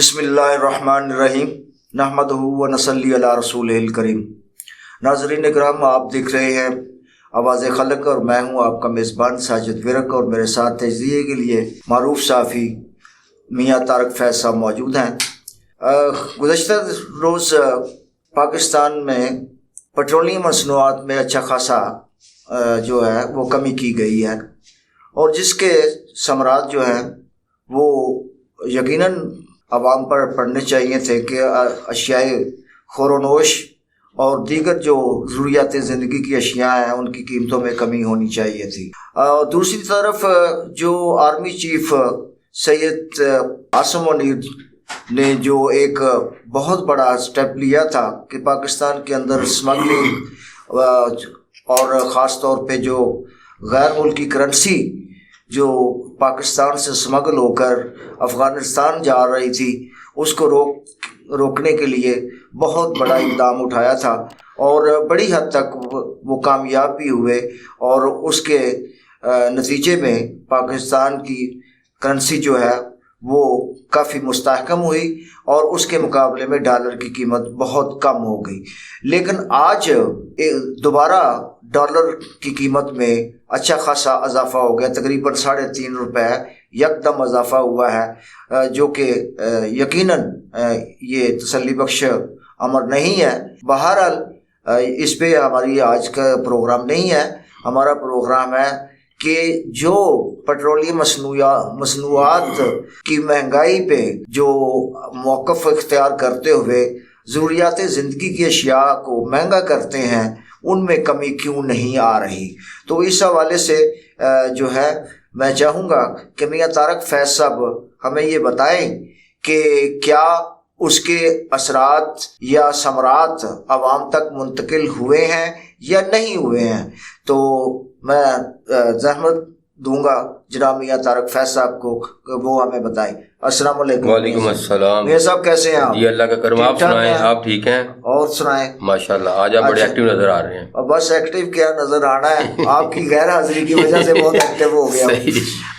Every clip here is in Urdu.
بسم اللہ الرحمن الرحیم نحمدہ و نصلی علی رسولہ الکریم۔ ناظرین اکرام، آپ دیکھ رہے ہیں آواز خلق اور میں ہوں آپ کا میزبان ساجد ورک، اور میرے ساتھ تجزیے کے لیے معروف صحافی میاں طارق فیض صاحب موجود ہیں۔ گزشتہ روز پاکستان میں پیٹرولیم مصنوعات میں اچھا خاصا جو ہے وہ کمی کی گئی ہے، اور جس کے ثمرات جو ہیں وہ یقیناً عوام پر پڑنے چاہیے تھے کہ اشیاء خورونوش اور دیگر جو ضروریات زندگی کی اشیاء ہیں ان کی قیمتوں میں کمی ہونی چاہیے تھی۔ دوسری طرف جو آرمی چیف سید عاصم منیر نے جو ایک بہت بڑا اسٹیپ لیا تھا کہ پاکستان کے اندر اسمگلنگ اور خاص طور پہ جو غیر ملکی کرنسی جو پاکستان سے اسمگل ہو کر افغانستان جا رہی تھی، اس کو روکنے کے لیے بہت بڑا اقدام اٹھایا تھا، اور بڑی حد تک وہ کامیاب بھی ہوئے، اور اس کے نتیجے میں پاکستان کی کرنسی جو ہے وہ کافی مستحکم ہوئی، اور اس کے مقابلے میں ڈالر کی قیمت بہت کم ہو گئی۔ لیکن آج دوبارہ ڈالر کی قیمت میں اچھا خاصا اضافہ ہو گیا، تقریباً 3.5 روپے یکدم اضافہ ہوا ہے، جو کہ یقیناً یہ تسلی بخش امر نہیں ہے۔ بہرحال اس پہ ہماری آج کا پروگرام نہیں ہے، ہمارا پروگرام ہے کہ جو پیٹرولیم مصنوعات کی مہنگائی پہ جو موقف اختیار کرتے ہوئے ضروریات زندگی کی اشیاء کو مہنگا کرتے ہیں، ان میں کمی کیوں نہیں آ رہی۔ تو اس حوالے سے جو ہے میں چاہوں گا کہ میاں طارق فیض صاحب ہمیں یہ بتائیں کہ کیا اس کے اثرات یا ثمرات عوام تک منتقل ہوئے ہیں یا نہیں ہوئے ہیں۔ تو میں زحمت دوں گا جناب میاں طارق فیض صاحب کو کہ وہ ہمیں بتائیں۔ السلام علیکم۔ وعلیکم السلام۔ میاں صاحب کیسے ہیں آپ؟ جی اللہ کا کرم، آپ سنائیں، آپ ٹھیک ہیں؟ اور سنائیں۔ ماشاءاللہ آج آپ بڑے ایکٹیو نظر آ رہے ہیں۔ بس ایکٹیو کیا نظر آنا ہے، آپ کی غیر حاضری کی وجہ سے بہت ایکٹیو ہو گیا۔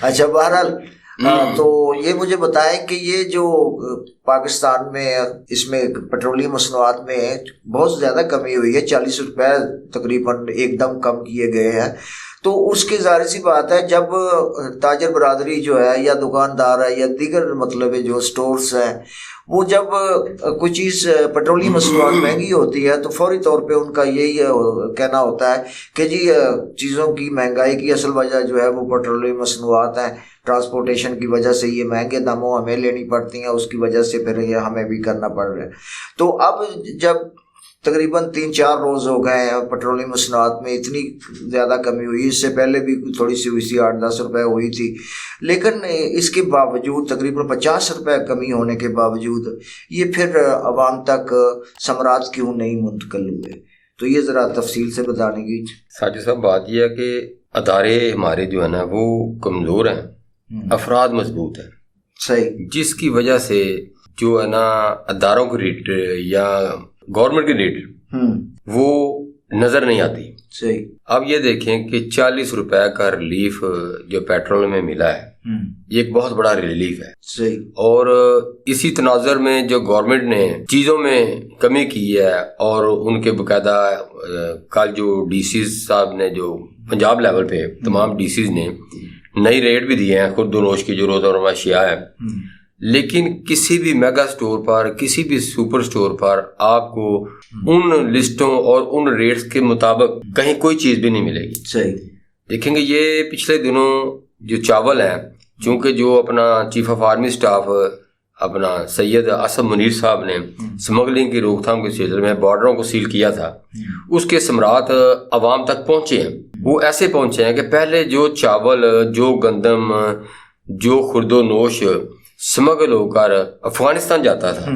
اچھا، بہرحال تو یہ مجھے بتائیں کہ یہ جو پاکستان میں اس میں پیٹرولیم مصنوعات میں بہت زیادہ کمی ہوئی ہے، 40 روپے تقریباً ایک دم کم کیے گئے ہیں، تو اس کی ظاہر سی بات ہے جب تاجر برادری جو ہے یا دکاندار ہے یا دیگر مطلب جو سٹورز ہیں، وہ جب کوئی چیز پیٹرولیم مصنوعات مہنگی ہوتی ہے تو فوری طور پہ ان کا یہی کہنا ہوتا ہے کہ جی چیزوں کی مہنگائی کی اصل وجہ جو ہے وہ پیٹرولیم مصنوعات ہیں، ٹرانسپورٹیشن کی وجہ سے یہ مہنگے داموں ہمیں لینی پڑتی ہیں، اس کی وجہ سے پھر یہ ہمیں بھی کرنا پڑ رہا ہے۔ تو اب جب تقریباً 3-4 روز ہو گئے ہیں پیٹرولیم مصنوعات میں اتنی زیادہ کمی ہوئی، اس سے پہلے بھی تھوڑی سی ہوئی تھی، 8-10 روپے ہوئی تھی، لیکن اس کے باوجود تقریباً 50 روپے کمی ہونے کے باوجود یہ پھر عوام تک ثمرات کیوں نہیں منتقل ہوئے؟ تو یہ ذرا تفصیل سے بتانے کی۔ ساجد صاحب بات یہ ہے کہ ادارے ہمارے جو ہے نا وہ کمزور ہیں، افراد مضبوط ہیں، صحیح، جس کی وجہ سے جو ہے نا اداروں کی ریٹ یا گورنمنٹ کی ریٹ وہ نظر نہیں آتی۔ صحیح۔ اب یہ دیکھیں کہ 40 روپے کا ریلیف جو پیٹرول میں ملا ہے یہ ایک بہت بڑا ریلیف ہے۔ صحیح۔ اور اسی تناظر میں جو گورنمنٹ نے چیزوں میں کمی کی ہے، اور ان کے باقاعدہ کل جو ڈی سیز صاحب نے جو پنجاب لیول پہ تمام ڈی سیز نے نئی ریٹ بھی دیے ہیں خود نوش کی جو روزمرہ اشیاء ہے، لیکن کسی بھی میگا سٹور پر، کسی بھی سپر سٹور پر آپ کو ان لسٹوں اور ان ریٹس کے مطابق کہیں کوئی چیز بھی نہیں ملے گی۔ صحیح۔ دیکھیں گے یہ پچھلے دنوں جو چاول ہے، چونکہ جو اپنا چیف آف آرمی سٹاف اپنا سید عاصم منیر صاحب نے سمگلنگ کی روک تھام کے سلسلے میں بارڈروں کو سیل کیا تھا، اس کے ثمرات عوام تک پہنچے ہیں۔ وہ ایسے پہنچے ہیں کہ پہلے جو چاول، جو گندم، جو خرد و نوش سمگل ہو کر افغانستان جاتا تھا،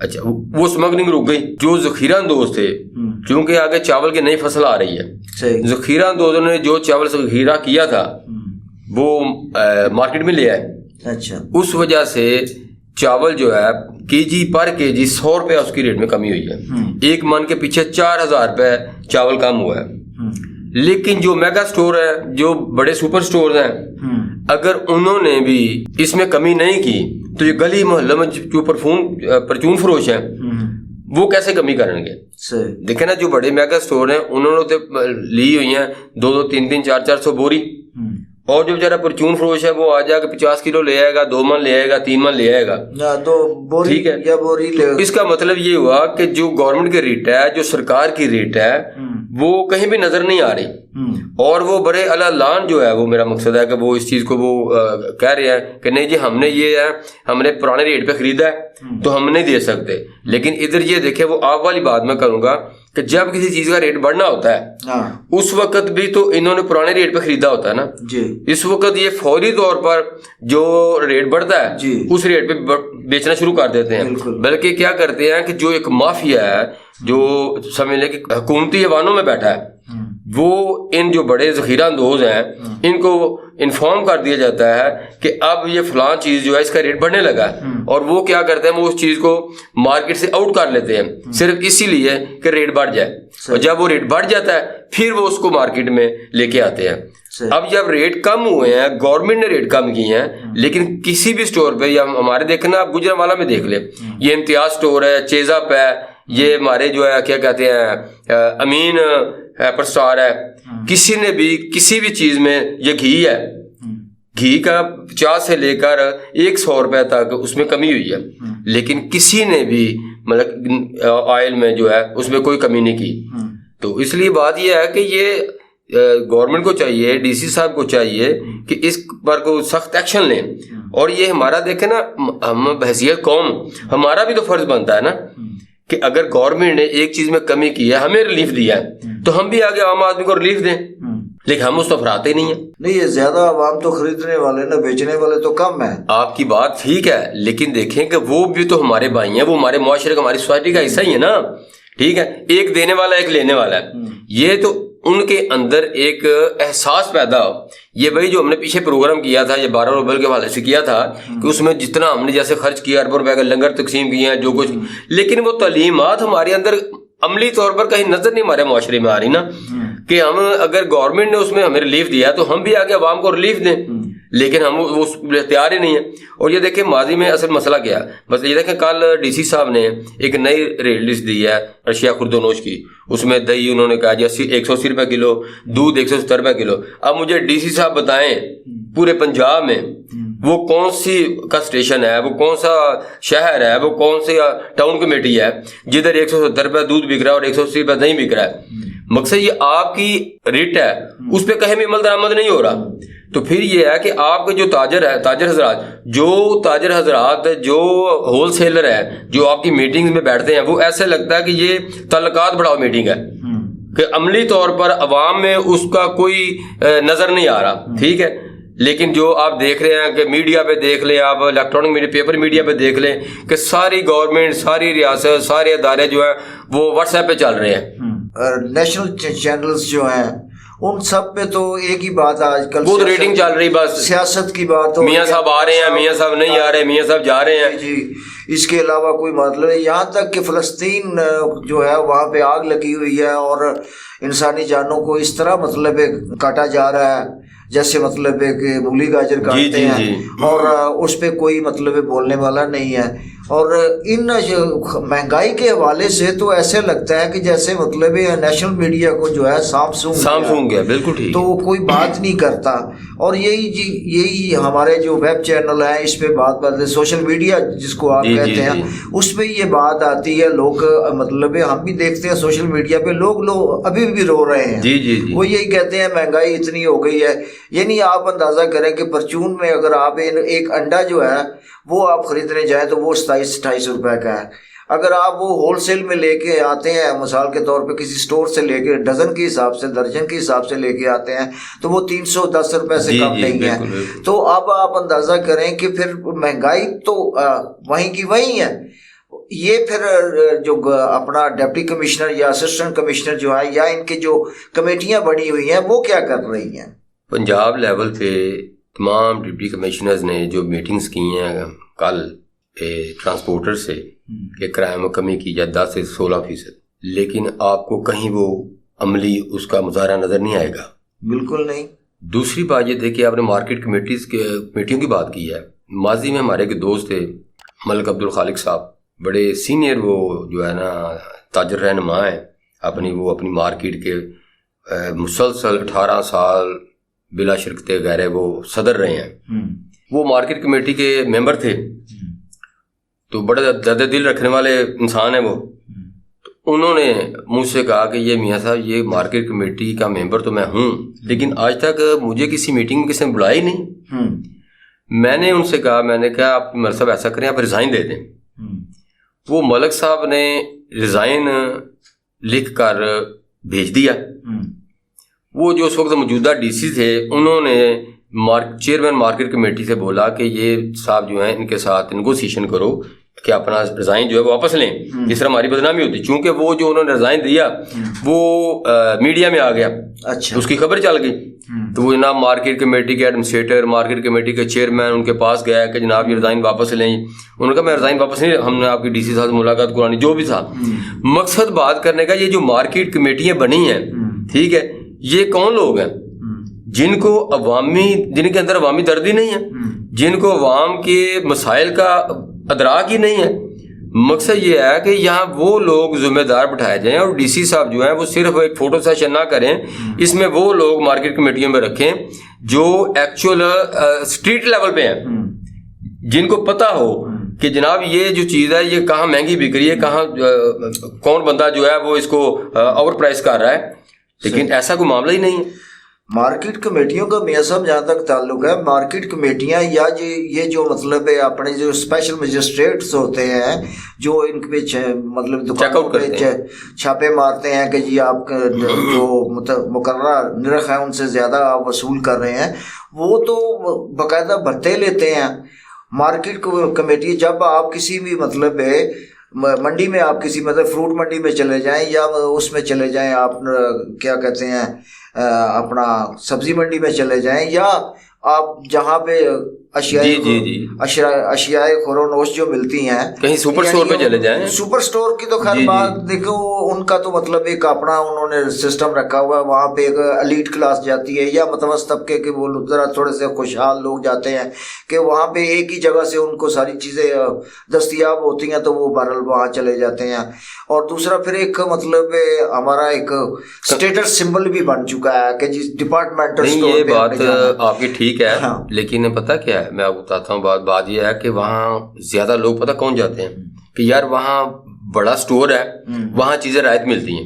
اچھا وہ سمگلنگ رک گئی۔ جو ذخیرہ اندوز تھے، چونکہ آگے چاول کی نئی فصل آ رہی ہے، ذخیرہ اندوزوں نے جو چاول ذخیرہ کیا تھا وہ مارکیٹ میں لے آئے۔ اچھا، اس وجہ سے چاول جو ہے کے جی پر کے جی 100 روپے اس کی ریٹ میں کمی ہوئی ہے۔ ایک من کے پیچھے 4000 روپے چاول کم ہوا ہے، لیکن جو میگا سٹور ہے, جو بڑے سپر سٹورز ہیں, اگر انہوں نے بھی اس میں کمی نہیں کی تو یہ گلی محلہ میں جو پرچون فروش ہیں وہ کیسے کمی کریں گے؟ دیکھیں نا, جو بڑے میگا سٹور ہیں انہوں نے تو لی ہوئی ہیں 200 300 400 بوری, اور جو بیچارہ پرچون فروش ہے وہ آ جا کے 50 کلو لے آئے گا, 2 من لے آئے گا, 3 من لے آئے گا, ٹھیک ہے. اس کا مطلب یہ ہوا کہ جو گورنمنٹ کی ریٹ ہے, جو سرکار کی ریٹ ہے, وہ کہیں بھی نظر نہیں آ رہی. اور وہ بڑے اعلان جو ہے, وہ میرا مقصد ہے کہ وہ اس چیز کو وہ کہہ رہے ہیں کہ نہیں جی ہم نے یہ ہے, ہم نے پرانے ریٹ پہ خریدا ہے تو ہم نہیں دے سکتے. لیکن ادھر یہ دیکھیں, وہ آپ والی بات میں کروں گا کہ جب کسی چیز کا ریٹ بڑھنا ہوتا ہے اس وقت بھی تو انہوں نے پرانے ریٹ پہ خریدا ہوتا ہے نا. اس وقت یہ فوری طور پر جو ریٹ بڑھتا ہے اس ریٹ پہ بیچنا شروع کر دیتے ہیں. بلکہ کیا کرتے ہیں کہ جو ایک مافیا ہے جو سمجھ لیں کہ حکومتی ایوانوں میں بیٹھا ہے, وہ ان جو بڑے ذخیرہ اندوز ہیں ان کو انفارم کر دیا جاتا ہے کہ اب یہ فلاں چیز جو ہے اس کا ریٹ بڑھنے لگا ہے, اور وہ کیا کرتے ہیں, وہ اس چیز کو مارکیٹ سے آؤٹ کر لیتے ہیں صرف اسی لیے کہ ریٹ بڑھ جائے. اور جب وہ ریٹ بڑھ جاتا ہے پھر وہ اس کو مارکیٹ میں لے کے آتے ہیں. اب جب ریٹ کم ہوئے ہیں, گورنمنٹ نے ریٹ کم کیے ہیں, لیکن کسی بھی سٹور پہ, یا ہمارے دیکھنا آپ گجرانوالہ میں دیکھ لیں, یہ امتیاز سٹور ہے, چیزاپ ہے, یہ ہمارے جو ہے کیا کہتے ہیں امین ہیپر سٹار ہے, کسی نے بھی کسی بھی چیز میں, یہ گھی ہے, گھی کا 50 سے لے کر 100 روپے تک اس میں کمی ہوئی ہے, لیکن کسی نے بھی مطلب آئل میں جو ہے اس میں کوئی کمی نہیں کی. تو اس لیے بات یہ ہے کہ یہ گورنمنٹ کو چاہیے, ڈی سی صاحب کو چاہیے کہ اس پر کو سخت ایکشن لیں. اور یہ ہمارا دیکھیں نا, ہم بحیثیت قوم, ہمارا بھی تو فرض بنتا ہے نا کہ اگر گورنمنٹ نے ایک چیز میں کمی کی ہے, ہمیں ریلیف دیا ہے, تو ہم بھی آگے عام آدمی کو ریلیف دیں. لیکن ہم اس تو فراتے نہیں ہیں. نہیں, یہ زیادہ عوام تو خریدنے والے نا, بیچنے والے تو کم ہیں. آپ کی بات ٹھیک ہے, لیکن دیکھیں کہ وہ بھی تو ہمارے بھائی ہیں, وہ ہمارے معاشرے کا, ہماری سوسائٹی کا حصہ ہی ہے نا. ٹھیک ہے, ایک دینے والا ایک لینے والا ہے. یہ تو ان کے اندر ایک احساس پیدا ہو. یہ بھائی جو ہم نے پیچھے پروگرام کیا تھا, یہ 12 روبل کے حوالے سے کیا تھا, کہ اس میں جتنا ہم نے جیسے خرچ کیا, اربوں روپے کا لنگر تقسیم کیے ہیں, جو کچھ, لیکن وہ تعلیمات ہمارے اندر عملی طور پر کہیں نظر نہیں ہمارے معاشرے میں آ رہی نا, کہ ہم اگر گورنمنٹ نے اس میں ہمیں ریلیف دیا تو ہم بھی آگے عوام کو ریلیف دیں. لیکن ہم وہ تیار ہی نہیں ہے. اور یہ دیکھیں ماضی میں اصل مسئلہ کیا ہے, بس یہ دیکھیں کل ڈی سی صاحب نے ایک نئی ریٹ لسٹ دی ہے اشیاء خوردونوش کی. اس میں دہی انہوں نے کہا جی 180 روپے کلو, دودھ 170 روپے کلو. اب مجھے ڈی سی صاحب بتائیں پورے پنجاب میں وہ کون سی کا اسٹیشن ہے, وہ کون سا شہر ہے, وہ کون سی ٹاؤن کمیٹی ہے جدھر 170 روپے دودھ بک رہا ہے اور 180 روپے دہی بک رہا ہے. مقصد یہ آپ کی ریٹ ہے, اس پہ کہیں بھی عمل درآمد نہیں ہو رہا. تو پھر یہ ہے کہ آپ کے جو تاجر حضرات جو ہول سیلر ہے, جو آپ کی میٹنگز میں بیٹھتے ہیں, وہ ایسے لگتا ہے کہ یہ تعلقات بڑھاؤ میٹنگ ہے, کہ عملی طور پر عوام میں اس کا کوئی نظر نہیں آ رہا. ٹھیک ہے, لیکن جو آپ دیکھ رہے ہیں کہ میڈیا پہ دیکھ لیں, آپ الیکٹرانک میڈیا, پیپر میڈیا پہ دیکھ لیں کہ ساری گورنمنٹ, ساری ریاست, سارے ادارے جو ہیں وہ واٹس ایپ پہ چل رہے ہیں. نیشنل چینلز جو ہیں ان سب پہ تو ایک ہی بات آج کل وہ ریٹنگ چل رہی, بس سیاست کی بات. میاں صاحب آ رہے ہیں, میاں صاحب نہیں آ رہے, میاں صاحب جا رہے ہیں. جی, اس کے علاوہ کوئی مطلب نہیں. یہاں تک کہ فلسطین جو ہے وہاں پہ آگ لگی ہوئی ہے اور انسانی جانوں کو اس طرح مطلب کاٹا جا رہا ہے جیسے مطلب کہ مولی گاجر کاٹتے ہیں, اور اس پہ کوئی مطلب بولنے والا نہیں ہے. اور ان مہنگائی کے حوالے سے تو ایسے لگتا ہے کہ جیسے مطلب نیشنل میڈیا کو جو ہے سامسونگ گیا, بالکل ٹھیک, تو کوئی بات نہیں کرتا. اور یہی ہمارے جو ویب چینل ہیں اس پہ بات کرتے, سوشل میڈیا جس کو آپ کہتے ہیں, اس پہ یہ بات آتی ہے. لوگ مطلب ہم بھی دیکھتے ہیں سوشل میڈیا پہ, لوگ ابھی بھی رو رہے ہیں. وہ یہی کہتے ہیں مہنگائی اتنی ہو گئی ہے. یعنی آپ اندازہ کریں کہ پرچون میں اگر آپ ایک انڈا جو ہے وہ آپ خریدنے جائیں تو وہ 27-28 روپے کا ہے. اگر آپ وہ ہول سیل میں لے کے آتے ہیں, مثال کے طور پہ کسی سٹور سے لے کے ڈزن کے حساب سے, درجن کے حساب سے لے کے آتے ہیں, تو وہ 310 روپے سے کم نہیں ہے. تو اب آپ اندازہ کریں کہ پھر مہنگائی تو وہیں کی وہیں ہے. یہ پھر جو اپنا ڈپٹی کمشنر یا اسسٹنٹ کمشنر جو ہے, یا ان کی جو کمیٹیاں بنی ہوئی ہیں, وہ کیا کر رہی ہیں؟ پنجاب لیول پہ تمام ڈپٹی کمشنرز نے جو میٹنگز کی ہیں کل ٹرانسپورٹر سے کہ کرائے میں کمی کی جائے 10 سے 16%, لیکن آپ کو کہیں وہ عملی اس کا مظاہرہ نظر نہیں آئے گا. بالکل نہیں. دوسری بات یہ دیکھیے، آپ نے مارکیٹ کمیٹیوں کی بات کی ہے. ماضی میں ہمارے ایک دوست تھے ملک عبد الخالق صاحب، بڑے سینئر وہ جو ہے نا تاجر رہنما ہیں، اپنی مارکیٹ کے مسلسل 18 سال بلا شرکت غیر وہ صدر رہے ہیں. وہ مارکیٹ کمیٹی کے ممبر تھے، تو بڑے درد دل رکھنے والے انسان ہیں وہ. تو انہوں نے مجھ سے کہا کہ یہ میاں صاحب، یہ مارکیٹ کمیٹی کا ممبر تو میں ہوں، لیکن آج تک مجھے کسی میٹنگ میں کسی نے بلایا ہی نہیں. میں نے ان سے کہا، میں نے کہا آپ ملک صاحب ایسا کریں، آپ ریزائن دے دیں. وہ ملک صاحب نے ریزائن لکھ کر بھیج دیا. وہ جو اس وقت موجودہ ڈی سی تھے، انہوں نے چیئرمین مارکیٹ کمیٹی سے بولا کہ یہ صاحب جو ہیں ان کے ساتھ نیگوسیشن کرو کہ اپنا ریزائن جو ہے واپس لیں، جس طرح ہماری بدنامی ہوتی. چونکہ وہ جو انہوں نے ریزائن دیا وہ میڈیا میں آ گیا، اچھا، اس کی خبر چل گئی. تو وہ جناب مارکیٹ کمیٹی کے ایڈمنسٹریٹر، مارکیٹ کمیٹی کے چیئرمین ان کے پاس گیا کہ جناب یہ ریزائن واپس لیں. انہوں نے کہا میں ریزائن واپس نہیں، ہم نے آپ کی ڈی سی صاحب سے ملاقات کرانی، جو بھی تھا. مقصد بات کرنے کا، یہ جو مارکیٹ کمیٹیاں بنی ہیں، ٹھیک ہے، یہ کون لوگ ہیں جن کے اندر عوامی درد ہی نہیں ہے، جن کو عوام کے مسائل کا ادراک ہی نہیں ہے. مقصد یہ ہے کہ یہاں وہ لوگ ذمہ دار بٹھائے جائیں، اور ڈی سی صاحب جو ہیں وہ صرف ایک فوٹو سیشن نہ کریں، اس میں وہ لوگ مارکیٹ کمیٹیوں میں رکھیں جو ایکچوئل اسٹریٹ لیول پہ ہیں، جن کو پتہ ہو کہ جناب یہ جو چیز ہے یہ کہاں مہنگی بک رہی ہے، کہاں کون بندہ جو ہے وہ اس کو اوور پرائس کر رہا ہے. لیکن ایسا کوئی معاملہ ہی نہیں ہے. مارکیٹ کمیٹیوں کا میاں صاحب جہاں تک تعلق ہے، مارکیٹ کمیٹیاں یا یہ جو مطلب ہے اپنے جو اسپیشل مجسٹریٹس ہوتے ہیں جو ان پہ مطلب دکانوں پہ چھاپے مارتے ہیں کہ جی آپ جو مقررہ نرخ ہیں ان سے زیادہ آپ وصول کر رہے ہیں، وہ تو باقاعدہ بھتے لیتے ہیں. مارکیٹ کمیٹی جب آپ کسی بھی مطلب ہے منڈی میں، آپ کسی مطلب فروٹ منڈی میں چلے جائیں یا اس میں چلے جائیں، آپ کیا کہتے ہیں اپنا سبزی منڈی میں چلے جائیں، یا آپ جہاں پہ اشیاء خورونوش جو ملتی ہیں، کہیں سپر سٹور پہ چلے جائیں. سپر سٹور کی تو خیر بات دیکھو، ان کا تو مطلب ایک اپنا انہوں نے سسٹم رکھا ہوا ہے. وہاں پہ ایک ایلیٹ کلاس جاتی ہے یا متوسط طبقے کے وہ ذرا تھوڑے سے خوشحال لوگ جاتے ہیں کہ وہاں پہ ایک ہی جگہ سے ان کو ساری چیزیں دستیاب ہوتی ہیں، تو وہ بہرحال وہاں چلے جاتے ہیں. اور دوسرا پھر ایک مطلب ہمارا ایک اسٹیٹس سمبل بھی بن چکا ہے کہ جس ڈپارٹمنٹل اسٹور پہ. یہ بات آپ کی ٹھیک ہے، لیکن پتہ کیا ہے، میں آپ کو بتاتا ہوں. بات یہ ہے کہ وہاں زیادہ لوگ پتہ کون جاتے ہیں کہ یار وہاں بڑا سٹور ہے، وہاں چیزیں رعایت ملتی ہیں،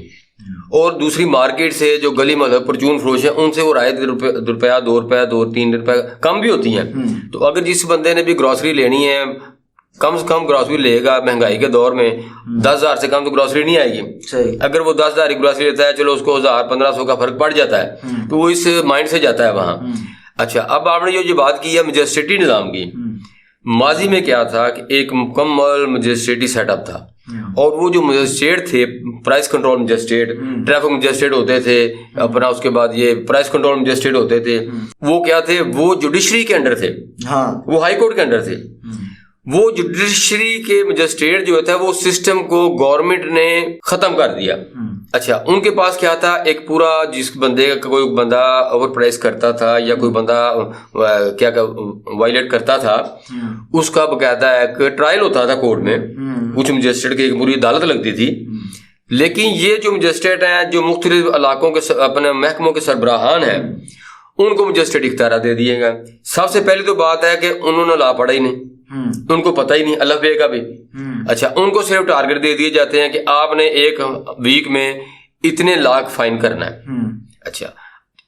اور دوسری مارکیٹ سے جو گلی محلہ پرچون فروش ہیں ان سے وہ رعایت روپیہ 2 روپیہ 2-3 روپیہ کم بھی ہوتی ہیں. تو اگر جس بندے نے بھی گروسری لینی ہے، کم سے کم گروسری لے گا مہنگائی کے دور میں 10,000 سے کم تو گروسری نہیں آئے گی. اگر وہ 10,000 کی گروسری لیتا ہے، چلو اس کو 1,000-1,500 کا فرق پڑ جاتا ہے، تو وہ اس مائنڈ سے جاتا ہے وہاں. اچھا، اب آپ نے جو بات کی ہے مجسٹریٹی نظام کی، ماضی میں کیا تھا کہ ایک مکمل مجسٹریٹی سیٹ اپ تھا، اور وہ جو مجسٹریٹ تھے، price control magistrate, traffic magistrate ہوتے تھے اپنا، اس کے بعد یہ پرائس کنٹرول مجسٹریٹ ہوتے تھے، وہ کیا تھے، وہ جوڈیشری کے انڈر تھے، وہ ہائی کورٹ کے انڈر تھے. وہ جوڈیشری کے مجسٹریٹ جو تھا وہ سسٹم کو گورنمنٹ نے ختم کر دیا. اچھا، ان کے پاس کیا تھا، ایک پورا جس بندے کا کوئی بندہ اوور پرائس کرتا تھا یا کوئی بندہ کیا وائلیٹ کرتا تھا، اس کا باقاعدہ ایک ٹرائل ہوتا تھا کورٹ میں، کچھ مجسٹریٹ کی ایک پوری عدالت لگتی تھی. لیکن یہ جو مجسٹریٹ ہیں جو مختلف علاقوں کے اپنے محکموں کے سربراہان ہیں، ان کو مجسٹریٹ اختیارات دے دیے گئے. سب سے پہلی تو بات ہے کہ انہوں نے لا پڑھا ہی نہیں، ان کو پتہ ہی نہیں الف بے کا بھی. اچھا، ان کو صرف ٹارگٹ دے دیے جاتے ہیں کہ آپ نے ایک ویک میں اتنے لاکھ فائن کرنا ہے. اچھا،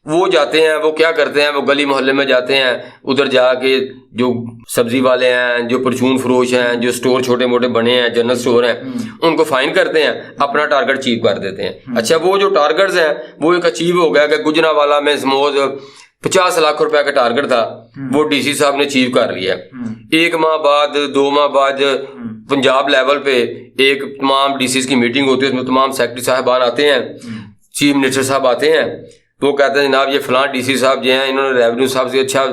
وہ جاتے ہیں، وہ کیا کرتے ہیں، وہ گلی محلے میں جاتے ہیں، ادھر جا کے جو سبزی والے ہیں، جو پرچون فروش ہیں، جو سٹور چھوٹے موٹے بنے ہیں، جنرل سٹور ہیں، ان کو فائن کرتے ہیں، اپنا ٹارگٹ اچیو کر دیتے ہیں. اچھا، وہ جو ٹارگٹس ہیں وہ ایک اچیو ہو گیا کہ گجرانوالہ میں سموز 50 لاکھ روپے کا ٹارگٹ تھا، وہ ڈی سی صاحب نے اچیو کر لیا. 1 ماہ بعد 2 ماہ بعد پنجاب لیول پہ ایک تمام ڈی سیز کی میٹنگ ہوتی ہے، اس میں تمام سیکرٹری صاحبان آتے ہیں، چیف منسٹر صاحب آتے ہیں، وہ کہتے ہیں جناب یہ فلاں ڈی سی صاحب جو ہیں انہوں نے ریونیو صاحب سے اچھا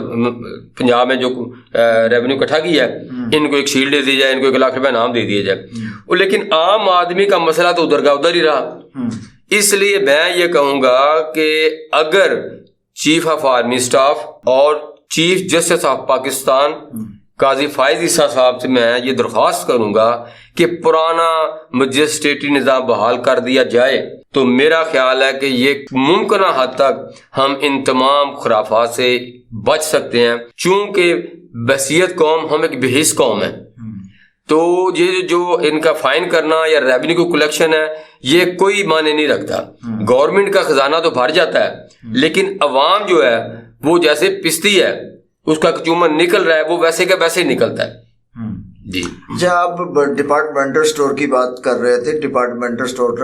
پنجاب میں جو ریونیو اکٹھا کیا ہے، ان کو ایک شیلڈ دے دی جائے، ان کو 1 لاکھ روپے انعام دے دیا جائے. لیکن عام آدمی کا مسئلہ تو ادھر کا ادھر ہی رہا. اس لیے میں یہ کہوں گا کہ اگر چیف آف آرمی اسٹاف اور چیف جسٹس آف پاکستان قاضی فائز عیسیٰ صاحب سے میں یہ درخواست کروں گا کہ پرانا مجسٹریٹی نظام بحال کر دیا جائے تو میرا خیال ہے کہ یہ ممکنہ حد تک ہم ان تمام خرافات سے بچ سکتے ہیں، چونکہ بحیثیت قوم ہم ایک بحیث قوم ہے، تو یہ جو ان کا فائن کرنا یا ریونیو کو کلیکشن ہے یہ کوئی معنی نہیں رکھتا۔ گورنمنٹ کا خزانہ تو بھر جاتا ہے لیکن عوام جو ہے وہ جیسے پستی ہے، اس کا چومن نکل رہا ہے وہ ویسے کا ویسے ہی نکلتا ہے۔ جی آپ ڈپارٹمنٹل اسٹور کی بات کر رہے تھے، ڈپارٹمنٹل اسٹور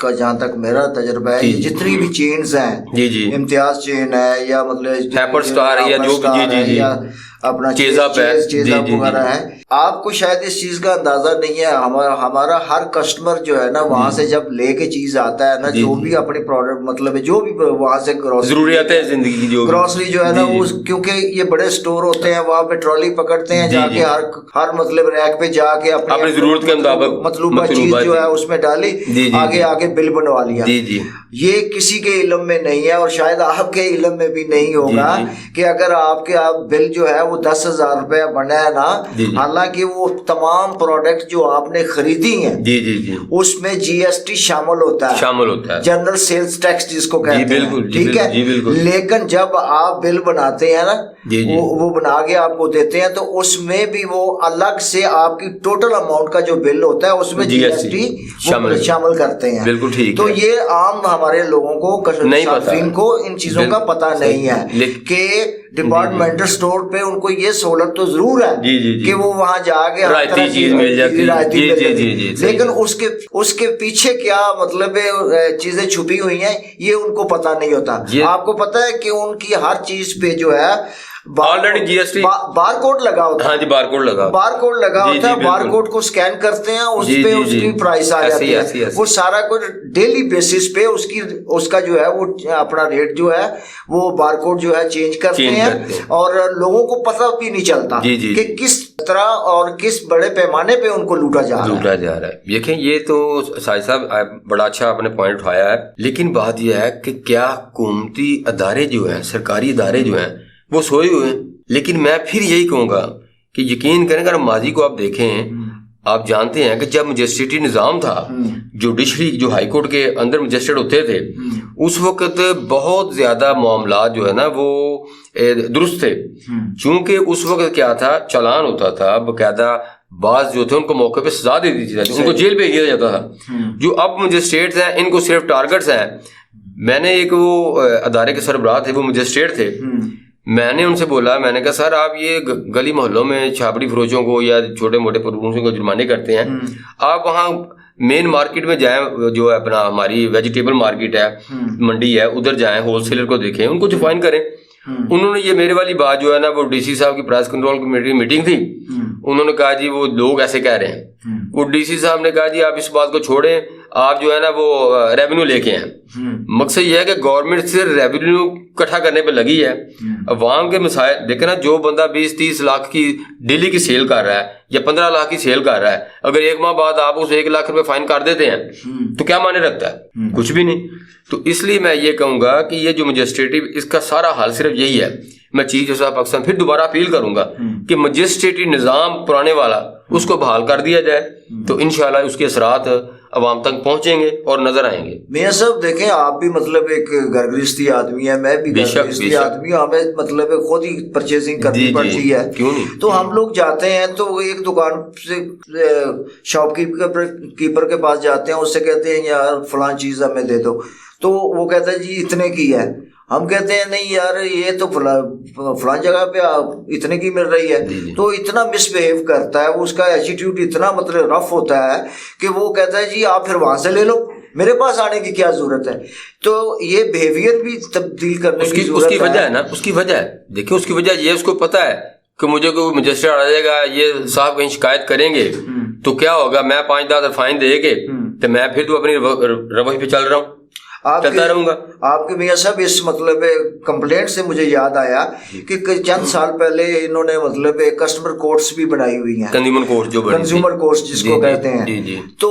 کا جہاں تک میرا تجربہ ہے، جتنی بھی چینز ہیں، جی جی امتیاز چین ہے یا مطلب ہیپر اسٹار یا جو بھی، جی جی یا اپنا چیزاپ وغیرہ ہے، آپ کو شاید اس چیز کا اندازہ نہیں ہے، ہمارا ہر کسٹمر جو ہے نا وہاں سے جب لے کے چیز آتا ہے نا، جو بھی اپنی پروڈکٹ مطلب جو بھی وہاں سے ضروریات ہے زندگی کی، جو گروسری جو ہے نا وہ، کیونکہ یہ بڑے اسٹور ہوتے ہیں وہاں پہ ٹرالی پکڑتے ہیں، جا کے ہر مطلب ریک پہ جا کے اپنی ضرورت کے مطابق مطلوبہ چیز جو ہے اس میں ڈالی، آگے بل بنوا لیا۔ یہ کسی کے علم میں نہیں ہے اور شاید آپ کے علم میں بھی نہیں ہوگا کہ اگر آپ کے بل جو ہے وہ 10,000 روپے بنا ہے نا، حالانکہ وہ تمام پروڈکٹ جو آپ نے خریدی ہیں اس میں جی ایس ٹی شامل ہوتا ہے، جنرل سیلز ٹیکس جس کو کہتے ہیں، ٹھیک ہے، لیکن جب آپ بل بناتے ہیں نا وہ بنا کے آپ کو دیتے ہیں تو اس میں بھی وہ الگ سے آپ کی ٹوٹل اماؤنٹ کا جو بل ہوتا ہے اس میں جی ایس ٹی شامل کرتے ہیں۔ بالکل ٹھیک۔ تو یہ عام ہمارے لوگوں کو، صارفین کو ان چیزوں کا پتہ نہیں ہے کہ ڈپارٹمنٹل اسٹور پہ ان کو یہ سہولت تو ضرور ہے کہ وہ وہاں جا کے رعایتی چیز مل جاتی ہے، لیکن اس کے پیچھے کیا مطلب چیزیں چھپی ہوئی ہیں یہ ان کو پتہ نہیں ہوتا۔ آپ کو پتہ ہے کہ ان کی ہر چیز پہ جو ہے آلریڈی جی ایس ٹی بار کوڈ لگا ہوتا ہے، ہاں جی بار کوڈ لگا ہوتا ہے، بار کوڈ کو سکین کرتے ہیں، اس پہ اس کی پرائس آ جاتی ہے، وہ سارا کچھ ڈیلی بیسس پہ اس کا جو ہے وہ اپنا ریٹ جو ہے وہ بار کوڈ جو ہے چینج کرتے ہیں اور لوگوں کو پتہ بھی نہیں چلتا کہ کس طرح اور کس بڑے پیمانے پہ ان کو لوٹا جا رہا ہے۔ دیکھیں یہ تو ساجد صاحب بڑا اچھا آپ نے پوائنٹ اٹھایا ہے، لیکن بات یہ ہے کہ کیا حکومتی ادارے جو ہیں، سرکاری ادارے جو ہیں وہ سوئے ہوئے ہیں؟ لیکن میں پھر یہی کہوں گا کہ یقین کریں، اگر ماضی کو آپ دیکھیں، آپ جانتے ہیں کہ جب مجسٹریٹی نظام تھا، جوڈیشری جو ہائی کورٹ کے اندر مجسٹریٹ ہوتے تھے، اس وقت بہت زیادہ معاملات جو ہے نا وہ درست تھے، چونکہ اس وقت کیا تھا، چالان ہوتا تھا باقاعدہ، بعض جو تھے ان کو موقع پہ سزا دے دی جاتی، ان کو جیل بھیج دیا جاتا تھا۔ جو اب مجسٹریٹس ہیں ان کو صرف ٹارگٹس ہیں۔ میں نے ایک وہ ادارے کے سربراہ تھے، وہ مجسٹریٹ تھے، میں نے ان سے بولا، میں نے کہا سر آپ یہ گلی محلوں میں چھاپڑی فروشوں کو یا چھوٹے موٹے پروشوں کو جرمانے کرتے ہیں، آپ وہاں مین مارکیٹ میں جائیں، جو ہے اپنا ہماری ویجیٹیبل مارکیٹ ہے، منڈی ہے، ادھر جائیں، ہول سیلر کو دیکھیں، ان کو جو فائن کریں۔ انہوں نے یہ میرے والی بات جو ہے نا، وہ ڈی سی صاحب کی پرائس کنٹرول کمیٹی کی میٹنگ تھی، انہوں نے کہا جی وہ لوگ ایسے کہہ رہے ہیں، وہ ڈی سی صاحب نے کہا جی آپ اس بات کو چھوڑیں، آپ جو ہے نا وہ ریونیو لے کے ہیں۔ مقصد یہ ہے کہ گورنمنٹ سے ریونیو اکٹھا کرنے پہ لگی ہے، عوام کے مسائل دیکھیں نا، جو بندہ 20-30 لاکھ کی ڈیلی کی سیل کر رہا ہے یا 15 لاکھ کی سیل کر رہا ہے، اگر ایک ماہ بعد آپ اسے 1 لاکھ روپے فائن کر دیتے ہیں تو کیا معنی رکھتا ہے؟ کچھ بھی نہیں۔ تو اس لیے میں یہ کہوں گا کہ یہ جو مجسٹریٹی، اس کا سارا حل صرف یہی ہے، میں چیف جسٹس آف پاکستان پھر دوبارہ اپیل کروں گا کہ مجسٹریٹی نظام پرانے والا اس کو بحال کر دیا جائے، تو انشاءاللہ اس کے اثرات عوام تک پہنچیں گے اور نظر آئیں گے۔ میاں صاحب دیکھیں، آپ بھی مطلب ایک گھر گرہستی آدمی ہے، میں بھی گھر گرہستی آدمی ہوں، ہمیں مطلب خود ہی پرچیزنگ کرنی پڑتی ہے، کیوں نہیں؟ تو ہم لوگ جاتے ہیں تو ایک دکان سے شاپ کیپر کے پاس جاتے ہیں، اس سے کہتے ہیں یار فلاں چیز ہمیں دے دو، تو وہ کہتا ہے جی اتنے کی ہے، ہم کہتے ہیں نہیں یار یہ تو فلاں جگہ پہ اتنے کی مل رہی ہے، تو اتنا مس بہیو کرتا ہے، اس کا ایٹیٹیوڈ اتنا مطلب رف ہوتا ہے کہ وہ کہتا ہے جی آپ پھر وہاں سے لے لو، میرے پاس آنے کی کیا ضرورت ہے؟ تو یہ بہیویئر بھی تبدیل کرنے کی ضرورت ہے۔ اس کی وجہ ہے نا، اس کی وجہ ہے، دیکھیں اس کی وجہ یہ، اس کو پتہ ہے کہ مجھے کوئی مجسٹریٹ آ جائے گا، یہ صاحب کہیں شکایت کریں گے تو کیا ہوگا، میں 5-10 فائن دے کے تو میں پھر تو اپنی روش پہ چل رہا ہوں، چلتا رہوں گا۔ آپ کے میاں صاحب اس مطلب کمپلینٹ سے مجھے یاد آیا کہ چند سال پہلے انہوں نے مطلب کسٹمر کورٹس بھی بنائی ہوئی ہیں، کنزیومر کورٹ، جو کنزیومر کورٹس جس کو کہتے ہیں، تو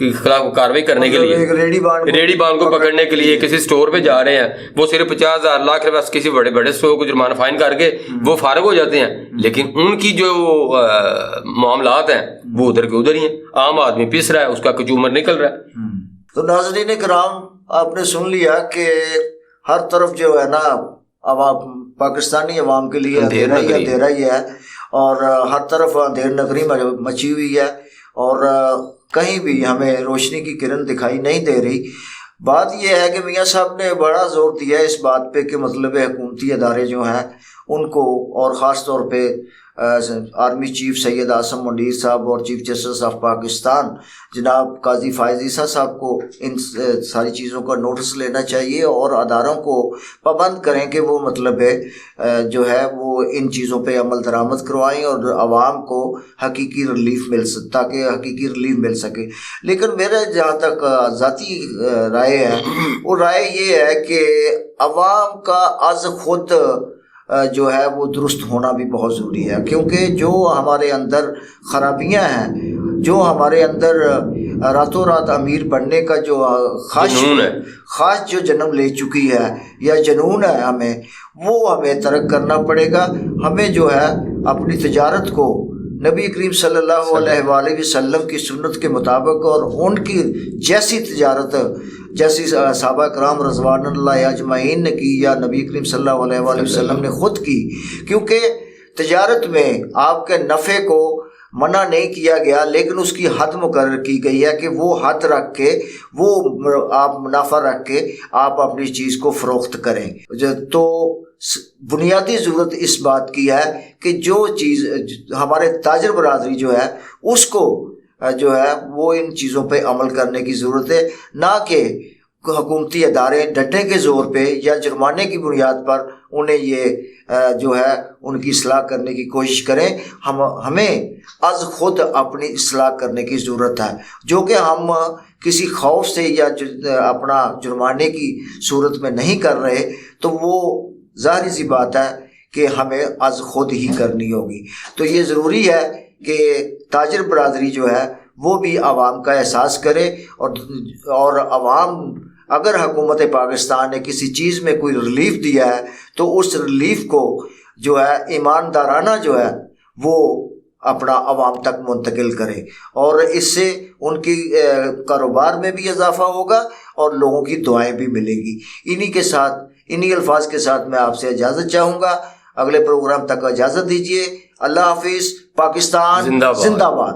کے خلاف کاروائی کرنے کے لیے، ریڈی بان کو پکڑنے کے لیے کسی سٹور پہ جا رہے ہیں، وہ صرف 50,000 لاکھ روپے کسی بڑے بڑے سٹور کو جرمانہ فائن کر کے وہ فارغ ہو جاتے ہیں، لیکن ان کی جو معاملات ہیں وہ ادھر کے ادھر ہی ہیں، عام آدمی پس رہا ہے، اس کا کچومر نکل رہا ہے۔ تو ناظرین کرام، آپ نے سن لیا کہ ہر طرف جو ہے نا عوام، پاکستانی عوام کے لیے اندھیرا ہی ہے، اور ہر طرف اندھیر نگری مچی ہوئی ہے، اور کہیں بھی ہمیں روشنی کی کرن دکھائی نہیں دے رہی۔ بات یہ ہے کہ میاں صاحب نے بڑا زور دیا ہے اس بات پہ کہ مطلب حکومتی ادارے جو ہیں ان کو، اور خاص طور پہ آرمی چیف سید عاصم منیر صاحب اور چیف جسٹس آف پاکستان جناب قاضی فائز عیسیٰ صاحب کو ان ساری چیزوں کا نوٹس لینا چاہیے، اور اداروں کو پابند کریں کہ وہ مطلب جو ہے وہ ان چیزوں پہ عمل درآمد کروائیں اور عوام کو حقیقی ریلیف تاکہ حقیقی ریلیف مل سکے۔ لیکن میرا جہاں تک ذاتی رائے ہے، وہ رائے یہ ہے کہ عوام کا از خود جو ہے وہ درست ہونا بھی بہت ضروری ہے، کیونکہ جو ہمارے اندر خرابیاں ہیں، جو ہمارے اندر راتوں رات امیر بننے کا جو خواہش جو جنم لے چکی ہے یا جنون ہے ہمیں ترک کرنا پڑے گا۔ ہمیں جو ہے اپنی تجارت کو نبی کریم صلی اللہ علیہ وآلہ وسلم کی سنت کے مطابق اور ان کی جیسی تجارت جیسی صحابہ کرام رضوان اللہ اجمعین نے کی یا نبی کریم صلی اللہ علیہ وآلہ وسلم نے خود کی، کیونکہ تجارت میں آپ کے نفع کو منع نہیں کیا گیا، لیکن اس کی حد مقرر کی گئی ہے کہ وہ حد رکھ کے، وہ آپ منافع رکھ کے آپ اپنی چیز کو فروخت کریں۔ تو بنیادی ضرورت اس بات کی ہے کہ جو چیز ہمارے تاجر برادری جو ہے اس کو جو ہے وہ ان چیزوں پہ عمل کرنے کی ضرورت ہے، نہ کہ حکومتی ادارے ڈٹنے کے زور پہ یا جرمانے کی بنیاد پر انہیں یہ جو ہے ان کی اصلاح کرنے کی کوشش کریں۔ ہمیں از خود اپنی اصلاح کرنے کی ضرورت ہے، جو کہ ہم کسی خوف سے یا اپنا جرمانے کی صورت میں نہیں کر رہے، تو وہ ظاہری سی بات ہے کہ ہمیں از خود ہی کرنی ہوگی۔ تو یہ ضروری ہے کہ تاجر برادری جو ہے وہ بھی عوام کا احساس کرے، اور عوام اگر حکومت پاکستان نے کسی چیز میں کوئی ریلیف دیا ہے تو اس ریلیف کو جو ہے ایماندارانہ جو ہے وہ اپنا عوام تک منتقل کرے، اور اس سے ان کی کاروبار میں بھی اضافہ ہوگا اور لوگوں کی دعائیں بھی ملیں گی۔ انہی الفاظ کے ساتھ میں آپ سے اجازت چاہوں گا، اگلے پروگرام تک اجازت دیجیے۔ اللہ حافظ۔ پاکستان زندہ باد۔